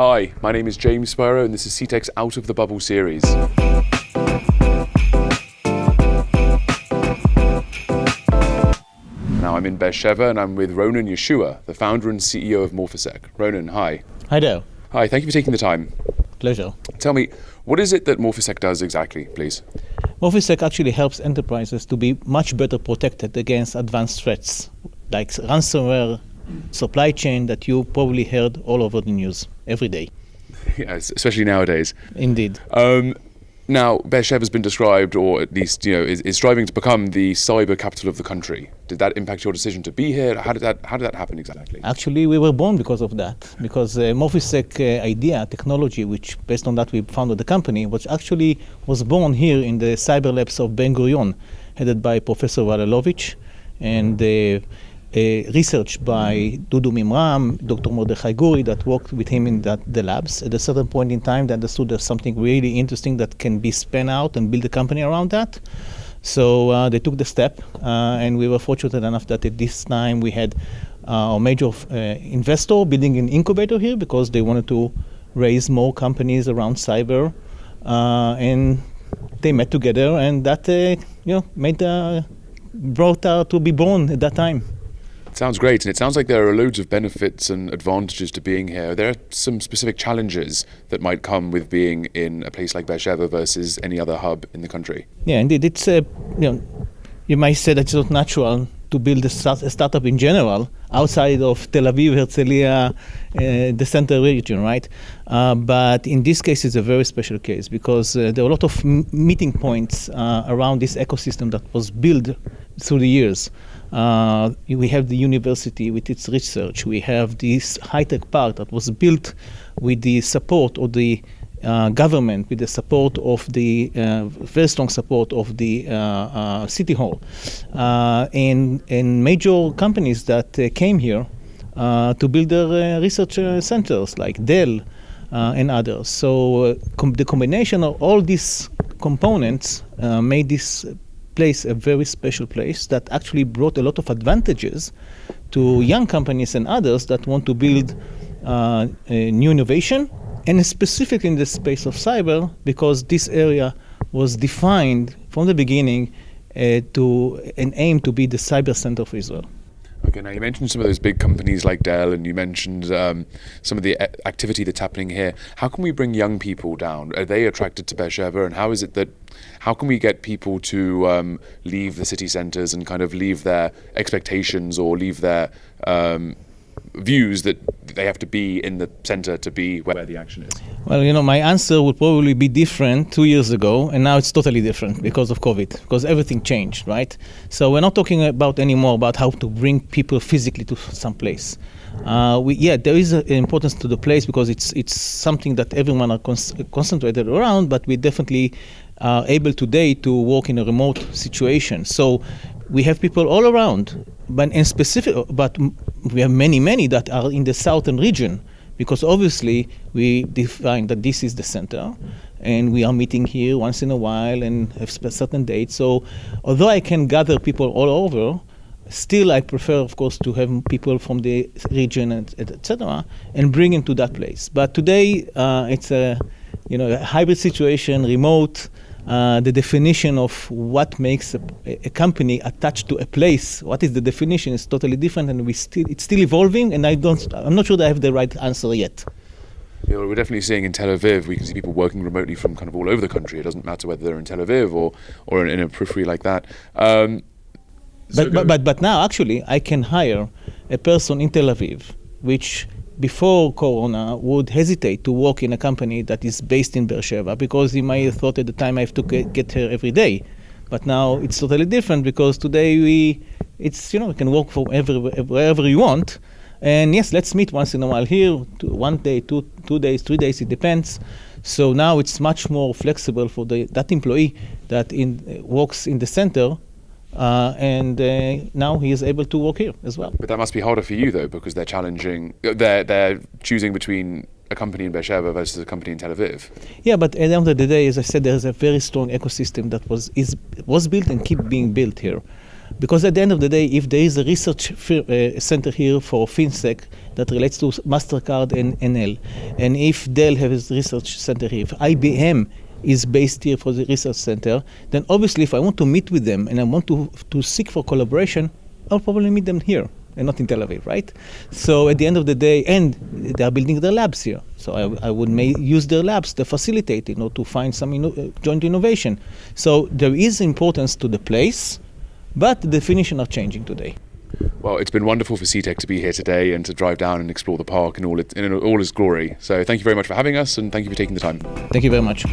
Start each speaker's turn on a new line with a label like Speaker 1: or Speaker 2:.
Speaker 1: Hi, my name is James Sparrow and this is CTech's Out of the Bubble series. Now I'm in Be'er Sheva and I'm with Ronen Yehoshua, the founder and CEO of Morphisec. Ronen, hi.
Speaker 2: Hi there.
Speaker 1: Hi, thank you for taking the time.
Speaker 2: Pleasure.
Speaker 1: Tell me, what is it that Morphisec does exactly, please?
Speaker 2: Morphisec actually helps enterprises to be much better protected against advanced threats like ransomware, supply chain that you probably heard all over the news every day.
Speaker 1: Yes, especially nowadays.
Speaker 2: Indeed.
Speaker 1: Now, Be'er Sheva has been described, or at least is striving to become the cyber capital of the country. Did that impact your decision to be here? How did that happen exactly?
Speaker 2: Actually, we were born because of that. Because Morphisec idea, technology, which based on that we founded the company, which actually was born here in the cyber labs of Gurion, headed by Professor Valelovich, and research by Dudu Mimram, Dr. Mordechai Guri, that worked with him in the labs. At a certain point in time, they understood there's something really interesting that can be spun out and build a company around that. So they took the step, and we were fortunate enough that at this time we had a major investor building an incubator here because they wanted to raise more companies around cyber, and they met together, and that brought out to be born at that time.
Speaker 1: Sounds great, and it sounds like there are loads of benefits and advantages to being here. There are some specific challenges that might come with being in a place like Be'er Sheva versus any other hub in the country.
Speaker 2: Yeah, indeed. It's you might say that it's not natural to build a startup in general outside of Tel Aviv, Herzliya, the center region, right? But in this case, it's a very special case because there are a lot of meeting points around this ecosystem that was built through the years. We have the university with its research. We have this high-tech park that was built with the support of the government, with the support of the very strong support of the city hall, and the companies that came here to build their research centers like Dell and others. So the combination of all these components made this place a very special place that actually brought a lot of advantages to young companies and others that want to build a new innovation, and specifically in the space of cyber, because this area was defined from the beginning to an aim to be the cyber center of Israel.
Speaker 1: Okay, now you mentioned some of those big companies like Dell, and you mentioned some of the activity that's happening here. How can we bring young people down? Are they attracted to Be'er Sheva, and how can we get people to leave the city centres and kind of leave their expectations or leave their views that they have to be in the centre to be where the action is?
Speaker 2: Well, my answer would probably be different 2 years ago, and now it's totally different because of COVID, because everything changed, right? So we're not talking anymore about how to bring people physically to some place. There is an importance to the place because it's something that everyone are concentrated around, but we definitely are able today to work in a remote situation. So we have people all around, but we have many that are in the southern region, because obviously we define that this is the center, and we are meeting here once in a while and have certain dates. So although I can gather people all over, still I prefer, of course, to have people from the region, etc., and bring them to that place. But today it's a hybrid situation, remote. The definition of what makes a company attached to a place, what is the definition, is totally different, and it's still evolving, and I'm not sure that I have the right answer yet.
Speaker 1: Yeah, well, we're definitely seeing in Tel Aviv, we can see people working remotely from kind of all over the country. It doesn't matter whether they're in Tel Aviv or in a periphery like that.
Speaker 2: But now, actually, I can hire a person in Tel Aviv, which before Corona would hesitate to work in a company that is based in Be'er Sheva because he might have thought at the time I have to get here every day. But now it's totally different because today we can work from wherever you want. And yes, let's meet once in a while here, 1 day, 2 days, 3 days, it depends. So now it's much more flexible for that employee that works in the center. And now he is able to work here as well.
Speaker 1: But that must be harder for you, though, because they're choosing between a company in Be'er Sheva versus a company in Tel Aviv.
Speaker 2: Yeah, but at the end of the day, as I said, there is a very strong ecosystem that was built and keep being built here. Because at the end of the day, if there is a research center here for FinSec that relates to MasterCard and NL, and if Dell has a research center here, if IBM is based here for the research center, then obviously if I want to meet with them and I want to seek for collaboration, I'll probably meet them here and not in Tel Aviv, right? So at the end of the day, and they are building their labs here. So I would use their labs to facilitate, to find some joint innovation. So there is importance to the place, but the definitions are changing today.
Speaker 1: Well, it's been wonderful for CTech to be here today and to drive down and explore the park in all its glory. So thank you very much for having us, and thank you for taking the time.
Speaker 2: Thank you very much.